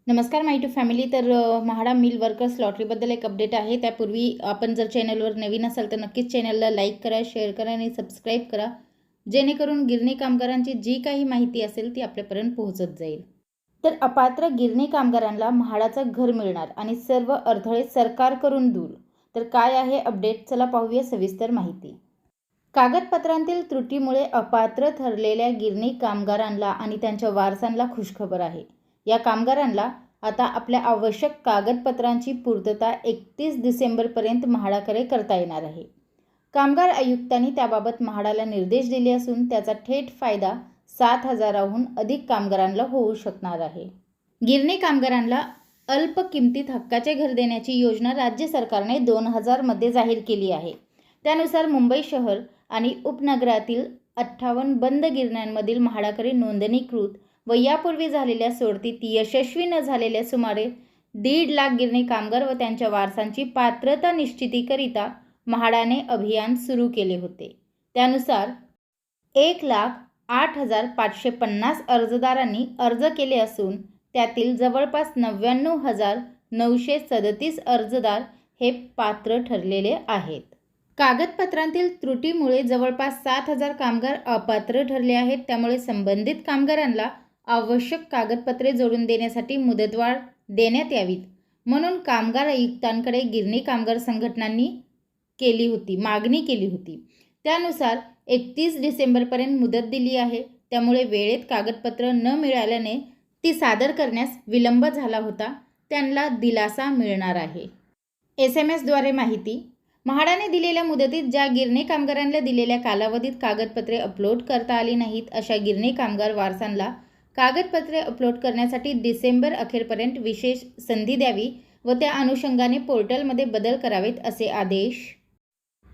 नमस्कार माय to family. तर MHADA mill workers लॉटरीबद्दल एक अपडेट आहे. त्यापूर्वी आपण जर चॅनलवर नवीन असाल तर नक्कीच चॅनलला लाईक करा, शेअर करा आणि सबस्क्राईब करा, जेणेकरून गिरणी कामगारांची जी काही माहिती असेल ती आपल्यापर्यंत पोहोचत जाईल. तर अपात्र गिरणी कामगारांना म्हाडाचं घर मिळणार आणि सर्व अडथळे सरकारकडून दूर. तर काय आहे अपडेट, चला पाहूया सविस्तर माहिती. कागदपत्रांतील त्रुटीमुळे अपात्र ठरलेल्या गिरणी कामगारांना आणि त्यांच्या वारसांना खुशखबर आहे. या कामगारांना आता आपल्या आवश्यक कागदपत्रांची पूर्तता 31 डिसेंबरपर्यंत म्हाडाकडे करता येणार आहे. कामगार आयुक्तांनी त्याबाबत म्हाडाला निर्देश दिले असून त्याचा थेट फायदा 7,000हून अधिक कामगारांना होऊ शकणार आहे. गिरणी कामगारांना अल्प किमतीत हक्काचे घर देण्याची योजना राज्य सरकारने 2000मध्ये जाहीर केली आहे. त्यानुसार मुंबई शहर आणि उपनगरातील 58 बंद गिरण्यांमधील म्हाडाकडे नोंदणीकृत व यापूर्वी झालेल्या सोडतीत यशस्वी न झालेल्या सुमारे 1.5 लाख गिरणी कामगार व त्यांच्या वारसांची पात्रता निश्चितीकरिता म्हाडाने अभियान सुरू केले होते. त्यानुसार 1,08,550 अर्जदारांनी अर्ज केले असून त्यातील जवळपास 99,937 अर्जदार हे पात्र ठरलेले आहेत. कागदपत्रांतील त्रुटीमुळे जवळपास 7,000 कामगार अपात्र ठरले आहेत. त्यामुळे संबंधित कामगारांना आवश्यक कागदपत्रे जोडून देण्यासाठी मुदतवाढ देण्यात यावीत म्हणून कामगार आयुक्तांकडे गिरणी कामगार संघटनांनी मागणी केली होती. त्यानुसार 31 डिसेंबरपर्यंत मुदत दिली आहे. त्यामुळे वेळेत कागदपत्र न मिळाल्याने ती सादर करण्यास विलंब झाला होता. त्यांना दिलासा मिळणार आहे. SMS द्वारे माहिती. म्हाडाने दिलेल्या मुदतीत ज्या गिरणी कामगारांना दिलेल्या कालावधीत कागदपत्रे अपलोड करता आली नाहीत अशा गिरणी कामगार वारसांना कागदपत्रे अपलोड करण्यासाठी डिसेंबर अखेरपर्यंत विशेष संधी द्यावी व त्या अनुषंगाने पोर्टलमध्ये बदल करावेत असे आदेश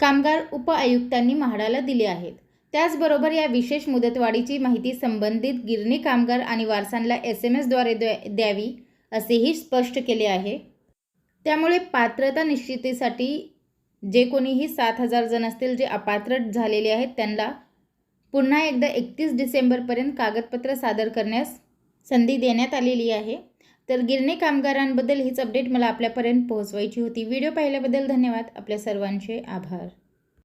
कामगार उपआयुक्तांनी म्हाडाला दिले आहेत. त्याचबरोबर या विशेष मुदतवाढीची माहिती संबंधित गिरणी कामगार आणि वारसांना SMS द्वारे द्यावी असेही स्पष्ट केले आहे. त्यामुळे पात्रता निश्चितीसाठी जे कोणीही 7,000 जण असतील जे अपात्र झालेले आहेत त्यांना पुन्हा एकदा 31 डिसेंबरपर्यंत कागदपत्र सादर करण्यास संधी देण्यात आलेली आहे. तर गिरणी कामगारांबद्दल हीच अपडेट मला आपल्यापर्यंत पोहोचवायची होती. व्हिडिओ पाहिल्याबद्दल धन्यवाद. आपल्या सर्वांचे आभार.